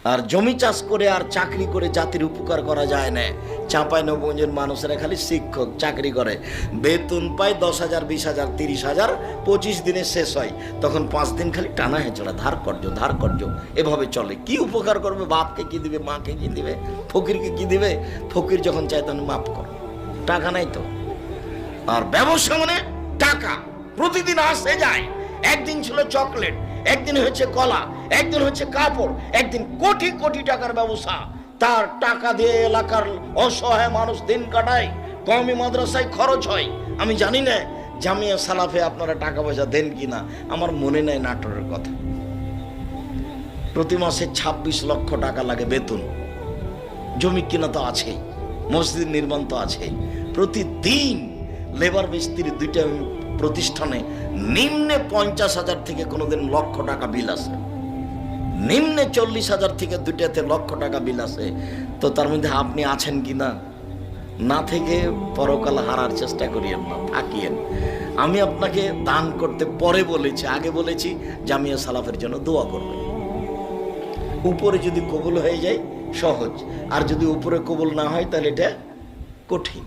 আর জমি চাষ করে আর চাকরি করে জাতির উপকার করা যায় না। চাঁপাইনবাবগঞ্জের মানুষেরা খালি শিক্ষক চাকরি করে, বেতন পায় 10,000, 20,000, 30,000, 25 দিনে শেষ হয়, তখন 5 দিন খালি টানা হেঁচড়া, ধার কর্য, এভাবে চলে। কি উপকার করবে? বাপকে কি দিবে, মাকে কি দিবে, ফকিরকে কি দিবে? ফকির যখন চায় তখন মাফ কর, টাকা নাই তো। আর ব্যবসা মানে টাকা, প্রতিদিন আসে যায়। একদিন ছিল চকলেট, একদিন হচ্ছে কলা, একদিন হচ্ছে কাপড়, একদিন কোটি কোটি টাকার ব্যবসা। তার টাকা দিয়ে এলাকার অসহায় মানুষ দিন কাটায়, কওমি মাদ্রাসায় খরচ হয়। আমি জানি না জামিয়া সালাফে আপনারা টাকা পয়সা দেন কিনা, আমার মনে নাই নাটোরের কথা। প্রতি মাসে 26 লক্ষ টাকা লাগে বেতন, জমি কিনা তো আছেই, মসজিদ নির্মাণ তো আছেই। প্রতিদিন লেবার মিস্ত্রি দুইটা প্রতিষ্ঠানে নিম্নে 50,000 থেকে কোনোদিন লক্ষ টাকা বিল আছে, নিম্নে 40,000 থেকে দুইটাতে লক্ষ টাকা বিল আছে। তো তার মধ্যে আপনি আছেন কিনা? না থেকে পরকাল হারার চেষ্টা করিয়েন না, থাকিয়েন। আমি আপনাকে দান করতে পরে বলেছি, আগে বলেছি জামিয়া সালাফের জন্য দোয়া করবেন। উপরে যদি কবুল হয়ে যায় সহজ, আর যদি উপরে কবুল না হয় তাহলে এটা কঠিন।